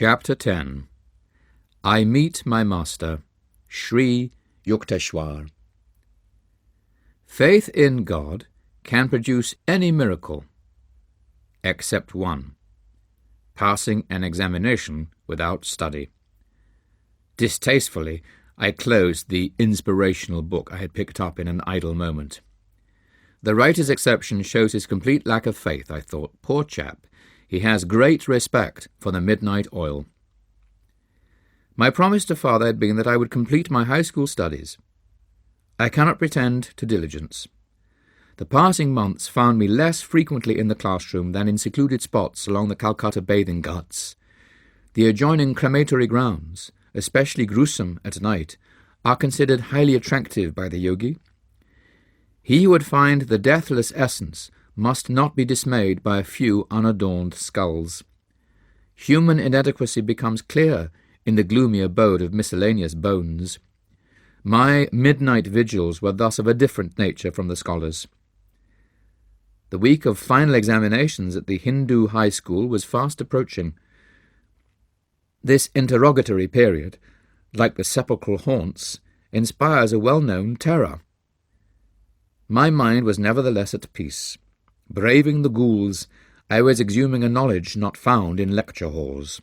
Chapter 10. I Meet My Master, Sri Yukteswar. Faith in God can produce any miracle, except one: passing an examination without study. Distastefully, I closed the Inspirational book I had picked up in an idle moment. The writer's exception shows his complete lack of faith, I thought. Poor chap. He has great respect for the midnight oil. My promise to father had been that I would complete my high school studies. I cannot pretend to diligence. The passing months found me less frequently in the classroom than in secluded spots along the Calcutta bathing ghats. The adjoining crematory grounds, especially gruesome at night, are considered highly attractive by the yogi. He who would find the deathless essence must not be dismayed by a few unadorned skulls. Human inadequacy becomes clear in the gloomy abode of miscellaneous bones. My midnight vigils were thus of a different nature from the scholars. The week of final examinations at the Hindu high school was fast approaching. This interrogatory period, like the sepulchral haunts, inspires a well-known terror. My mind was nevertheless at peace. Braving the ghouls, I was exhuming a knowledge not found in lecture halls.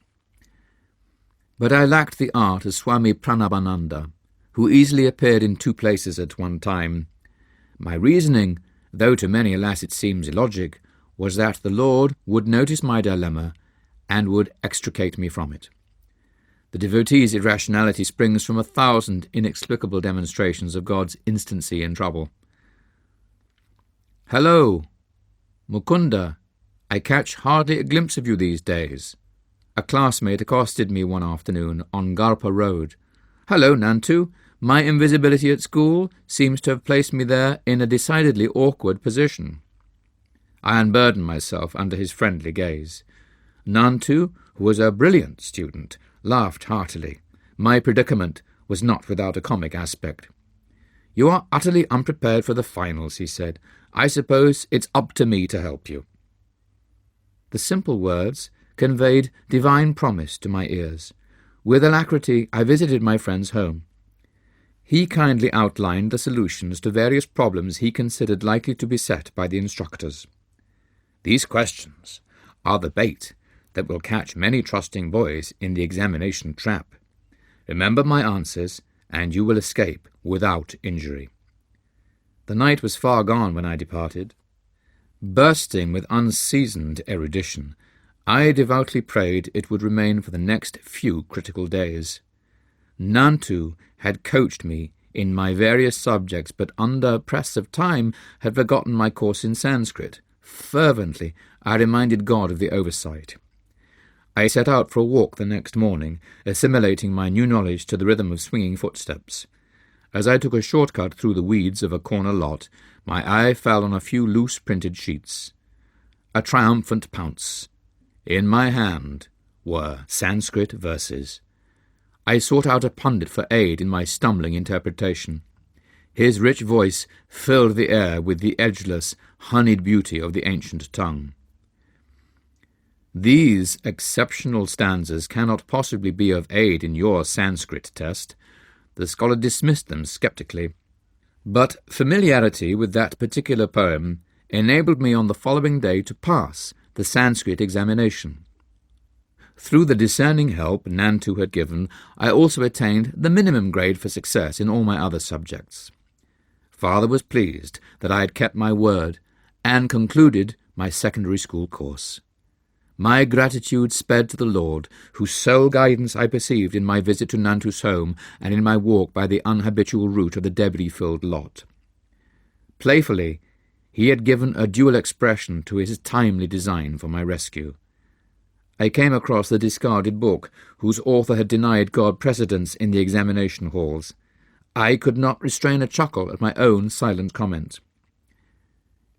But I lacked the art of Swami Pranabhananda, who easily appeared in two places at one time. My reasoning, though to many, alas, it seems illogic, was that the Lord would notice my dilemma and would extricate me from it. The devotee's irrationality springs from 1,000 inexplicable demonstrations of God's instancy in trouble. "Hello, Mukunda, I catch hardly a glimpse of you these days." A classmate accosted me one afternoon on Garpa Road. "Hello, Nantu. My invisibility at school seems to have placed me there in a decidedly awkward position." I unburdened myself under his friendly gaze. Nantu, who was a brilliant student, laughed heartily. My predicament was not without a comic aspect. "You are utterly unprepared for the finals," he said. "I suppose it's up to me to help you." The simple words conveyed divine promise to my ears. With alacrity I visited my friend's home. He kindly outlined the solutions to various problems he considered likely to be set by the instructors. "These questions are the bait that will catch many trusting boys in the examination trap. Remember my answers, and you will escape without injury." The night was far gone when I departed. Bursting with unseasoned erudition, I devoutly prayed it would remain for the next few critical days. Nantu had coached me in my various subjects, but under press of time had forgotten my course in Sanskrit. Fervently I reminded God of the oversight. I set out for a walk the next morning, assimilating my new knowledge to the rhythm of swinging footsteps. As I took a shortcut through the weeds of a corner lot, my eye fell on a few loose printed sheets. A triumphant pounce. In my hand were Sanskrit verses. I sought out a pundit for aid in my stumbling interpretation. His rich voice filled the air with the edgeless, honeyed beauty of the ancient tongue. "These exceptional stanzas cannot possibly be of aid in your Sanskrit test." The scholar dismissed them skeptically. But familiarity with that particular poem enabled me on the following day to pass the Sanskrit examination. Through the discerning help Nantu had given, I also attained the minimum grade for success in all my other subjects. Father was pleased that I had kept my word and concluded my secondary school course. My gratitude sped to the Lord, whose sole guidance I perceived in my visit to Nantu's home and in my walk by the unhabitual route of the debris-filled lot. Playfully, he had given a dual expression to his timely design for my rescue. I came across the discarded book, whose author had denied God precedence in the examination halls. I could not restrain a chuckle at my own silent comment.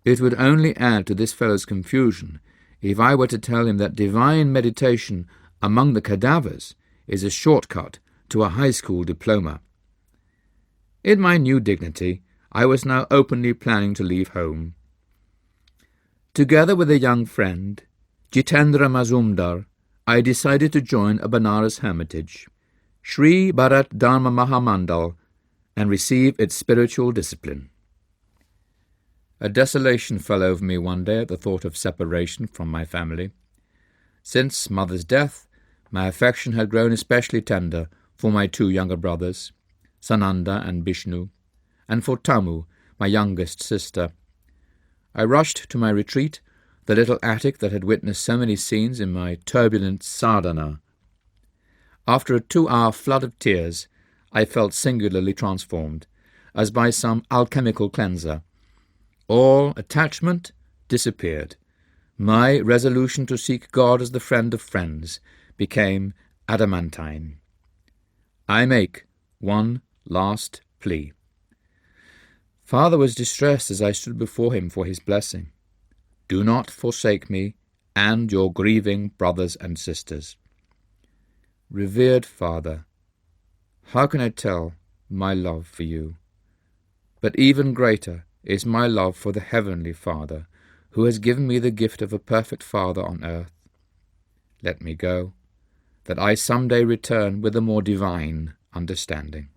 It would only add to this fellow's confusion if I were to tell him that divine meditation among the cadavers is a shortcut to a high school diploma. In my new dignity, I was now openly planning to leave home. Together with a young friend, Jitendra Mazumdar, I decided to join a Banaras hermitage, Sri Bharat Dharma Mahamandal, and receive its spiritual discipline. A desolation fell over me one day at the thought of separation from my family. Since mother's death, my affection had grown especially tender for my two younger brothers, Sananda and Bishnu, and for Tamu, my youngest sister. I rushed to my retreat, the little attic that had witnessed so many scenes in my turbulent sadhana. After a 2-hour flood of tears, I felt singularly transformed, as by some alchemical cleanser. All attachment disappeared. My resolution to seek God as the friend of friends became adamantine. I make one last plea. Father was distressed as I stood before him for his blessing. Do not forsake me and your grieving brothers and sisters. Revered Father, how can I tell my love for you? But even greater is my love for the Heavenly Father, who has given me the gift of a perfect Father on earth. Let me go, that I some day return with a more divine understanding.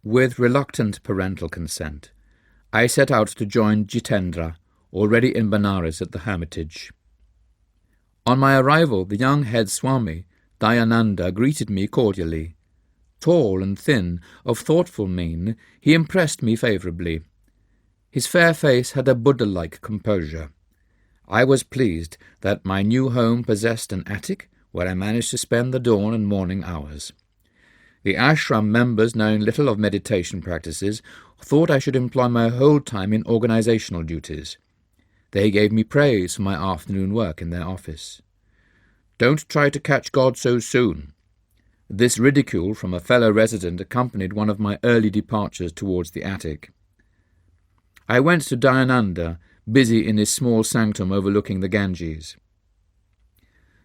With reluctant parental consent, I set out to join Jitendra, already in Benares at the hermitage. On my arrival, the young head Swami, Dayananda, greeted me cordially. Tall and thin, of thoughtful mien, he impressed me favourably. His fair face had a Buddha-like composure. I was pleased that my new home possessed an attic where I managed to spend the dawn and morning hours. The ashram members, knowing little of meditation practices, thought I should employ my whole time in organizational duties. They gave me praise for my afternoon work in their office. Don't try to catch God so soon. This ridicule from a fellow resident accompanied one of my early departures towards the attic. I went to Dayananda, busy in his small sanctum overlooking the Ganges.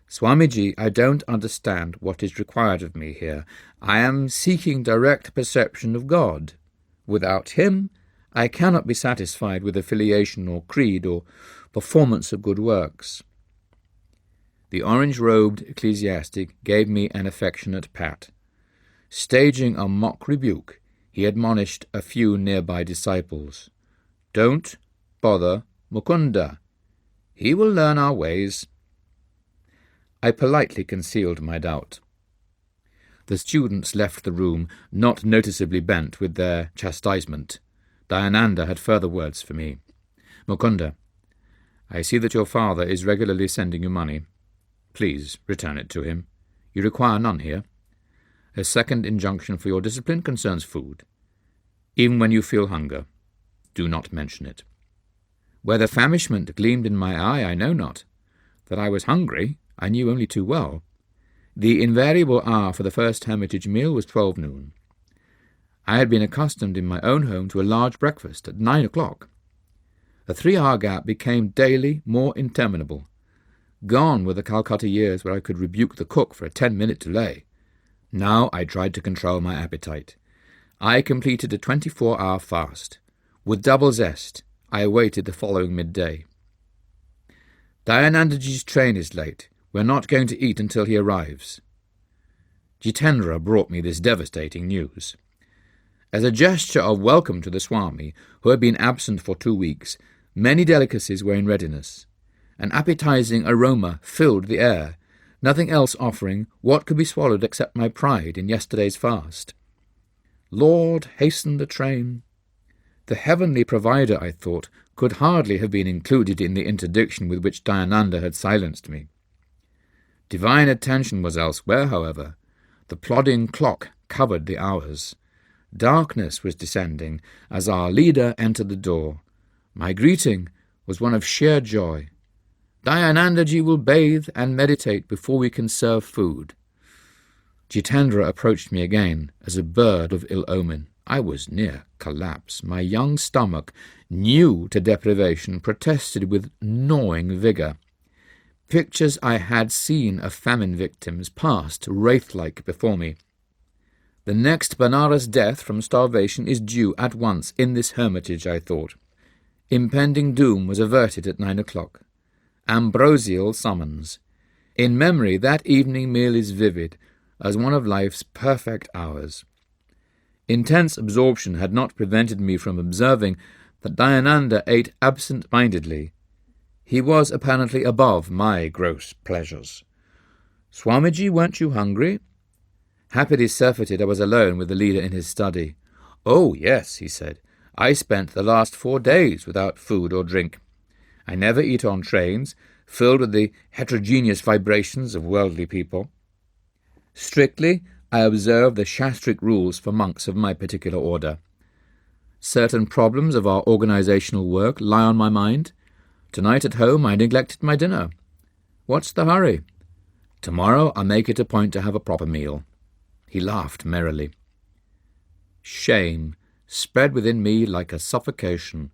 Swamiji, I don't understand what is required of me here. I am seeking direct perception of God. Without him, I cannot be satisfied with affiliation or creed or performance of good works. The orange-robed ecclesiastic gave me an affectionate pat. Staging a mock rebuke, he admonished a few nearby disciples. Don't bother Mukunda. He will learn our ways. I politely concealed my doubt. The students left the room, not noticeably bent with their chastisement. Dayananda had further words for me. Mukunda, I see that your father is regularly sending you money. Please return it to him. You require none here. A second injunction for your discipline concerns food. Even when you feel hunger, do not mention it. Whether famishment gleamed in my eye, I know not. That I was hungry, I knew only too well. The invariable hour for the first hermitage meal was 12 noon. I had been accustomed in my own home to a large breakfast at 9 o'clock. The 3-hour gap became daily more interminable. Gone were the Calcutta years where I could rebuke the cook for a 10-minute delay. Now I tried to control my appetite. I completed a 24-hour fast. With double zest, I awaited the following midday. Dayanandaji's train is late. We're not going to eat until he arrives. Jitendra brought me this devastating news. As a gesture of welcome to the Swami, who had been absent for 2 weeks, many delicacies were in readiness. An appetizing aroma filled the air, nothing else offering what could be swallowed except my pride in yesterday's fast. Lord, hasten the train. The heavenly provider, I thought, could hardly have been included in the interdiction with which Dayananda had silenced me. Divine attention was elsewhere, however. The plodding clock covered the hours. Darkness was descending as our leader entered the door. My greeting was one of sheer joy. Dayanandaji will bathe and meditate before we can serve food. Jitendra approached me again as a bird of ill omen. I was near collapse. My young stomach, new to deprivation, protested with gnawing vigour. Pictures I had seen of famine victims passed wraith-like before me. The next Benares death from starvation is due at once in this hermitage, I thought. Impending doom was averted at 9 o'clock. Ambrosial summons. In memory, that evening meal is vivid as one of life's perfect hours. Intense absorption had not prevented me from observing that Dayananda ate absent-mindedly. He was apparently above my gross pleasures. "Swamiji, weren't you hungry?" Happily surfeited, I was alone with the leader in his study. "Oh, yes," he said. "I spent the last 4 days without food or drink. I never eat on trains, filled with the heterogeneous vibrations of worldly people. Strictly, I observe the Shastric rules for monks of my particular order. Certain problems of our organizational work lie on my mind. Tonight at home I neglected my dinner. What's the hurry? Tomorrow I'll make it a point to have a proper meal." He laughed merrily. Shame spread within me like a suffocation,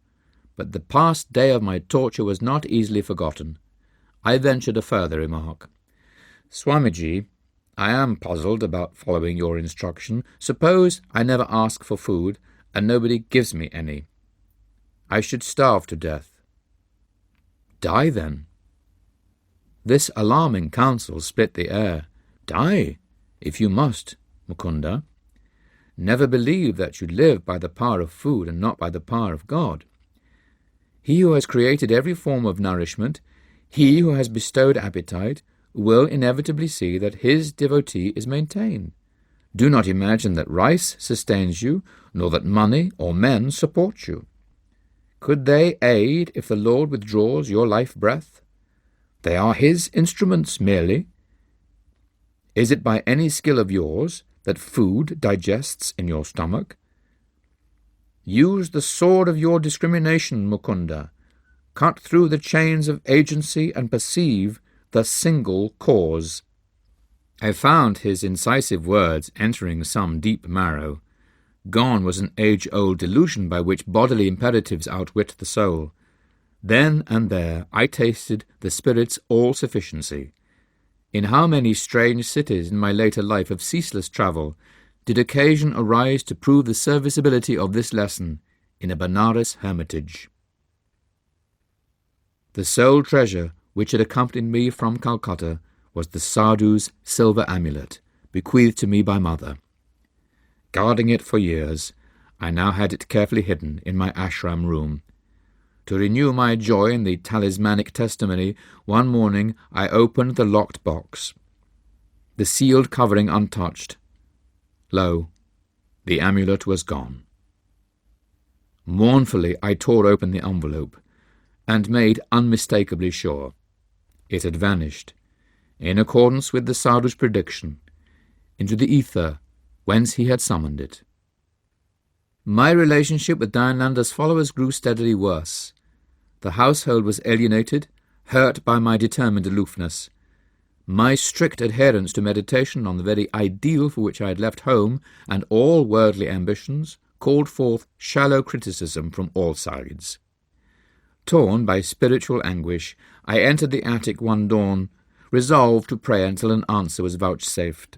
but the past day of my torture was not easily forgotten. I ventured a further remark. "Swamiji, I am puzzled about following your instruction. Suppose I never ask for food, and nobody gives me any. I should starve to death." "Die, then." This alarming counsel split the air. "Die, if you must, Mukunda. Never believe that you live by the power of food and not by the power of God. He who has created every form of nourishment, he who has bestowed appetite, will inevitably see that his devotee is maintained. Do not imagine that rice sustains you, nor that money or men support you. Could they aid if the Lord withdraws your life-breath? They are his instruments merely. Is it by any skill of yours that food digests in your stomach? Use the sword of your discrimination, Mukunda. Cut through the chains of agency and perceive the single cause." I found his incisive words entering some deep marrow. Gone was an age-old delusion by which bodily imperatives outwit the soul. Then and there I tasted the Spirit's all-sufficiency. In how many strange cities in my later life of ceaseless travel did occasion arise to prove the serviceability of this lesson in a Benares hermitage. The sole treasure which had accompanied me from Calcutta was the sadhu's silver amulet, bequeathed to me by mother. Guarding it for years, I now had it carefully hidden in my ashram room. To renew my joy in the talismanic testimony, one morning I opened the locked box, the sealed covering untouched. Lo, the amulet was gone. Mournfully I tore open the envelope, and made unmistakably sure. It had vanished, in accordance with the sadhu's prediction, into the ether whence he had summoned it. My relationship with Dayananda's followers grew steadily worse. The household was alienated, hurt by my determined aloofness. My strict adherence to meditation on the very ideal for which I had left home and all worldly ambitions called forth shallow criticism from all sides. Torn by spiritual anguish, I entered the attic one dawn, resolved to pray until an answer was vouchsafed.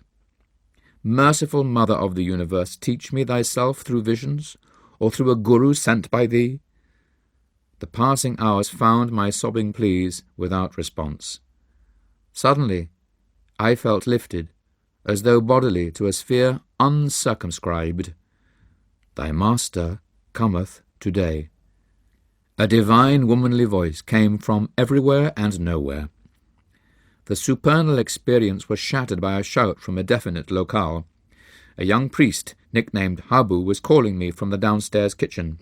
Merciful Mother of the universe, teach me thyself through visions, or through a guru sent by thee. The passing hours found my sobbing pleas without response. Suddenly, I felt lifted, as though bodily to a sphere uncircumscribed. Thy Master cometh today. A divine womanly voice came from everywhere and nowhere. The supernal experience was shattered by a shout from a definite locale. A young priest, nicknamed Habu, was calling me from the downstairs kitchen.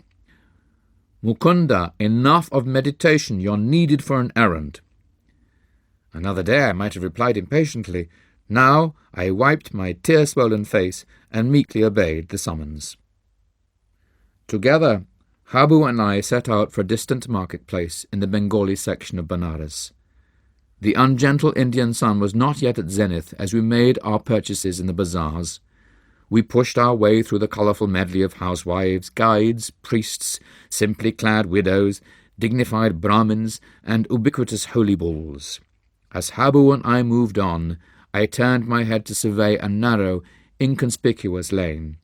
"Mukunda, enough of meditation, you're needed for an errand." Another day I might have replied impatiently. Now I wiped my tear-swollen face and meekly obeyed the summons. Together, Habu and I set out for a distant marketplace in the Bengali section of Benares. The ungentle Indian sun was not yet at zenith as we made our purchases in the bazaars. We pushed our way through the colourful medley of housewives, guides, priests, simply clad widows, dignified Brahmins, and ubiquitous holy bulls. As Habu and I moved on, I turned my head to survey a narrow, inconspicuous lane.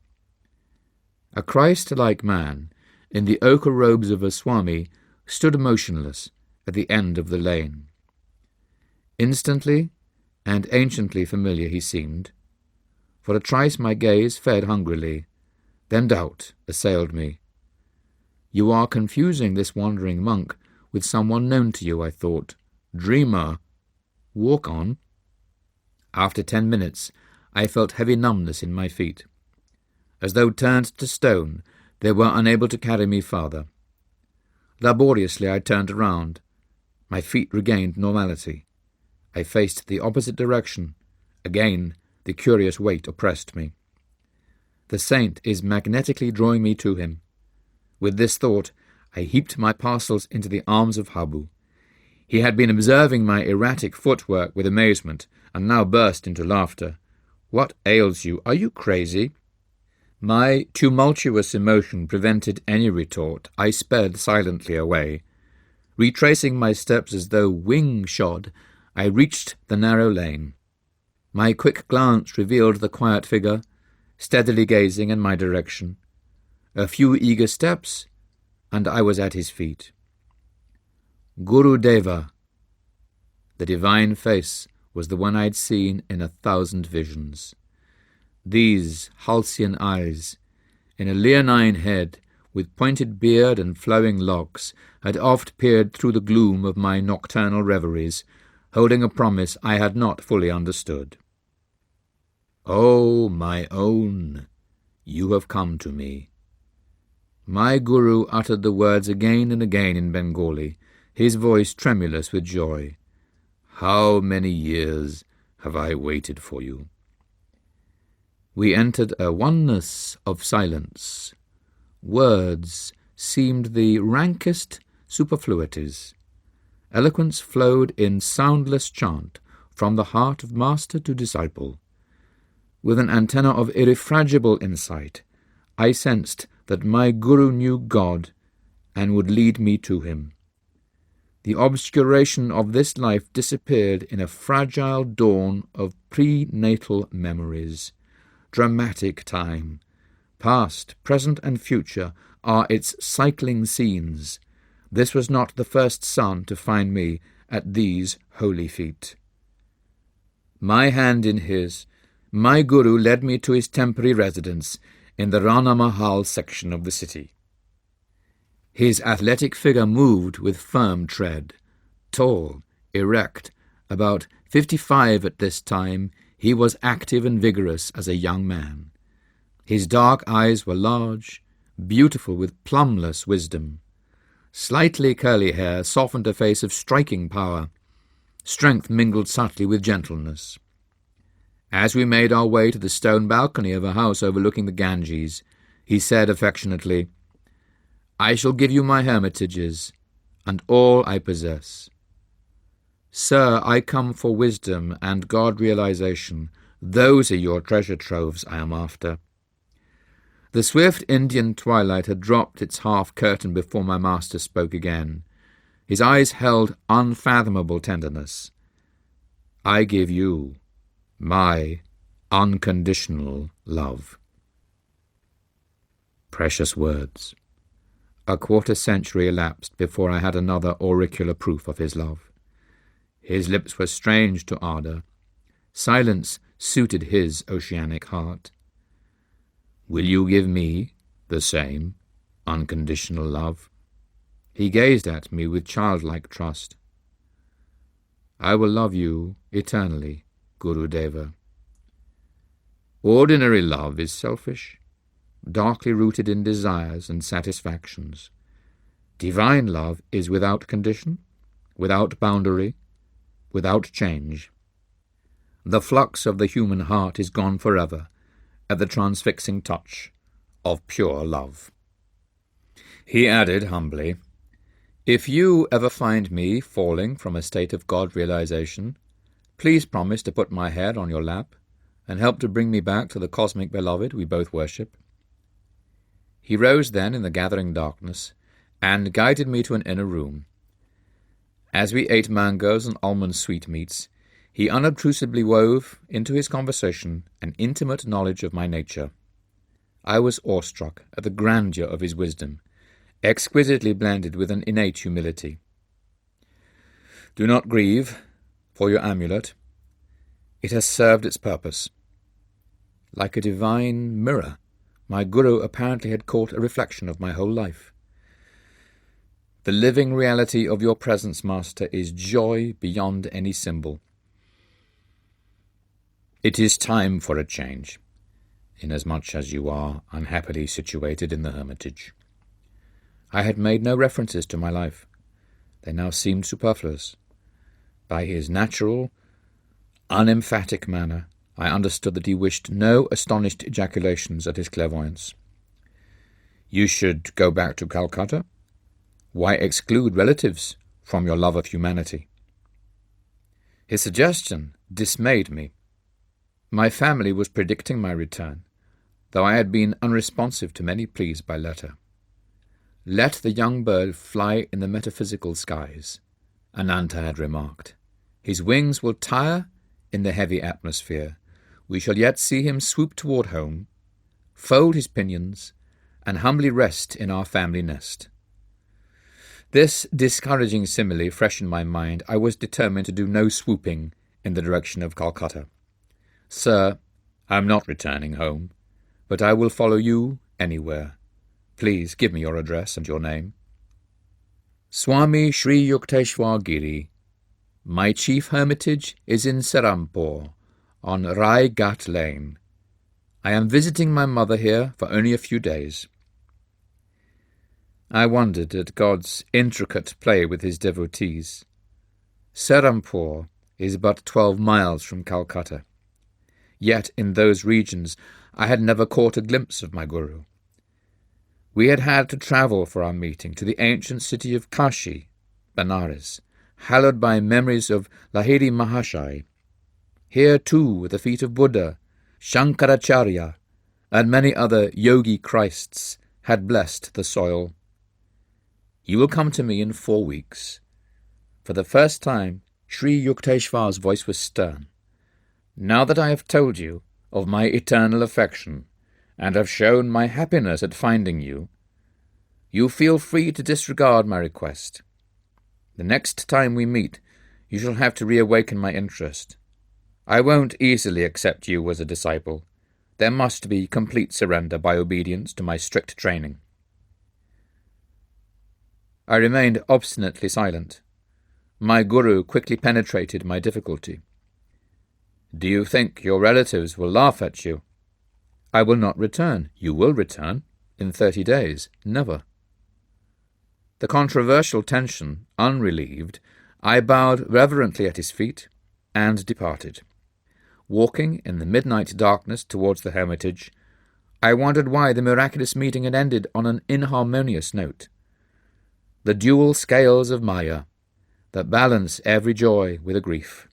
A Christ-like man, in the ochre robes of a Swami, stood motionless at the end of the lane. Instantly, and anciently familiar he seemed. For a trice my gaze fed hungrily, then doubt assailed me. You are confusing this wandering monk with someone known to you, I thought. Dreamer. Walk on. After 10 minutes, I felt heavy numbness in my feet. As though turned to stone, they were unable to carry me farther. Laboriously I turned around. My feet regained normality. I faced the opposite direction. Again, the curious weight oppressed me. The saint is magnetically drawing me to him. With this thought, I heaped my parcels into the arms of Habu. He had been observing my erratic footwork with amazement, and now burst into laughter. What ails you? Are you crazy? My tumultuous emotion prevented any retort. I sped silently away. Retracing my steps as though wing-shod, I reached the narrow lane. My quick glance revealed the quiet figure, steadily gazing in my direction. A few eager steps, and I was at his feet. Guru Deva. The divine face was the one I'd seen in 1,000 visions. These halcyon eyes, in a leonine head, with pointed beard and flowing locks, had oft peered through the gloom of my nocturnal reveries, holding a promise I had not fully understood. "Oh, my own, you have come to me." My guru uttered the words again and again in Bengali, his voice tremulous with joy. "How many years have I waited for you?" We entered a oneness of silence. Words seemed the rankest superfluities. Eloquence flowed in soundless chant from the heart of master to disciple. With an antenna of irrefragable insight, I sensed that my guru knew God and would lead me to him. The obscuration of this life disappeared in a fragile dawn of prenatal memories. Dramatic time, past, present, and future, are its cycling scenes. This was not the first sun to find me at these holy feet. My hand in his, my guru led me to his temporary residence in the Rana Mahal section of the city. His athletic figure moved with firm tread. Tall, erect, about 55 at this time, he was active and vigorous as a young man. His dark eyes were large, beautiful with plumbless wisdom. Slightly curly hair softened a face of striking power. Strength mingled subtly with gentleness. As we made our way to the stone balcony of a house overlooking the Ganges, he said affectionately, "I shall give you my hermitages, and all I possess. Sir, I come for wisdom and God-realization. Those are your treasure troves I am after." The swift Indian twilight had dropped its half-curtain before my master spoke again. His eyes held unfathomable tenderness. "I give you my unconditional love." Precious words. A quarter-century elapsed before I had another auricular proof of his love. His lips were strange to ardour. Silence suited his oceanic heart. "Will you give me the same unconditional love?" He gazed at me with childlike trust. "I will love you eternally, Guru Deva." Ordinary love is selfish, darkly rooted in desires and satisfactions. Divine love is without condition, without boundary, without change. The flux of the human heart is gone forever at the transfixing touch of pure love. He added humbly, "If you ever find me falling from a state of God-realization, please promise to put my head on your lap and help to bring me back to the cosmic beloved we both worship." He rose then in the gathering darkness and guided me to an inner room. As we ate mangoes and almond sweetmeats, he unobtrusively wove into his conversation an intimate knowledge of my nature. I was awestruck at the grandeur of his wisdom, exquisitely blended with an innate humility. "Do not grieve for your amulet. It has served its purpose. Like a divine mirror, my Guru apparently had caught a reflection of my whole life. The living reality of your presence, Master, is joy beyond any symbol. It is time for a change, inasmuch as you are unhappily situated in the hermitage. I had made no references to my life. They now seemed superfluous. By his natural, unemphatic manner, I understood that he wished no astonished ejaculations at his clairvoyance. You should go back to Calcutta? Why exclude relatives from your love of humanity? His suggestion dismayed me. My family was predicting my return, though I had been unresponsive to many pleas by letter. Let the young bird fly in the metaphysical skies, Ananta had remarked. His wings will tire in the heavy atmosphere. We shall yet see him swoop toward home, fold his pinions, and humbly rest in our family nest. This discouraging simile fresh in my mind, I was determined to do no swooping in the direction of Calcutta. Sir, I am not returning home, but I will follow you anywhere. Please give me your address and your name. Swami Sri Yukteswar Giri. My chief hermitage is in Serampore, on Rai Ghat Lane. I am visiting my mother here for only a few days. I wondered at God's intricate play with his devotees. Serampore is but 12 miles from Calcutta. Yet in those regions I had never caught a glimpse of my Guru. We had had to travel for our meeting to the ancient city of Kashi, Benares, hallowed by memories of Lahiri Mahashai. Here too the feet of Buddha, Shankaracharya, and many other yogi Christs had blessed the soil. You will come to me in 4 weeks. For the first time, Sri Yukteswar's voice was stern. Now that I have told you of my eternal affection, and have shown my happiness at finding you, you feel free to disregard my request. The next time we meet, you shall have to reawaken my interest. I won't easily accept you as a disciple. There must be complete surrender by obedience to my strict training. I remained obstinately silent. My Guru quickly penetrated my difficulty. Do you think your relatives will laugh at you? I will not return. You will return. In 30 days. Never. The controversial tension unrelieved, I bowed reverently at his feet and departed. Walking in the midnight darkness towards the hermitage, I wondered why the miraculous meeting had ended on an inharmonious note. The dual scales of Maya, that balance every joy with a grief.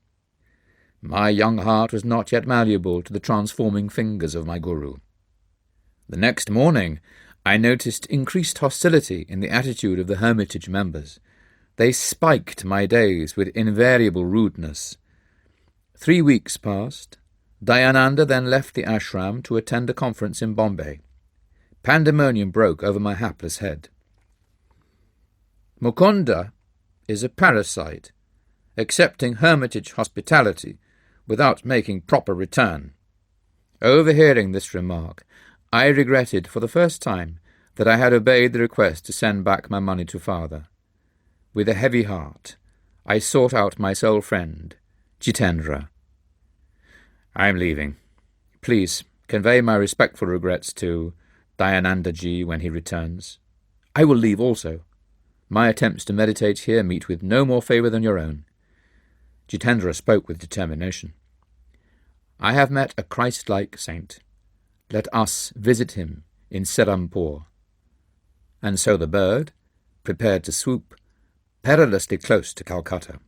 My young heart was not yet malleable to the transforming fingers of my Guru. The next morning, I noticed increased hostility in the attitude of the hermitage members. They spiked my days with invariable rudeness. 3 weeks passed. Dayananda then left the ashram to attend a conference in Bombay. Pandemonium broke over my hapless head. Mukunda is a parasite, accepting hermitage hospitality without making proper return. Overhearing this remark, I regretted for the first time that I had obeyed the request to send back my money to father. With a heavy heart, I sought out my sole friend, Jitendra. I am leaving. Please convey my respectful regrets to Dayanandaji when he returns. I will leave also. My attempts to meditate here meet with no more favour than your own. Jitendra spoke with determination. I have met a Christ-like saint. Let us visit him in Serampore. And so the bird, prepared to swoop, perilously close to Calcutta.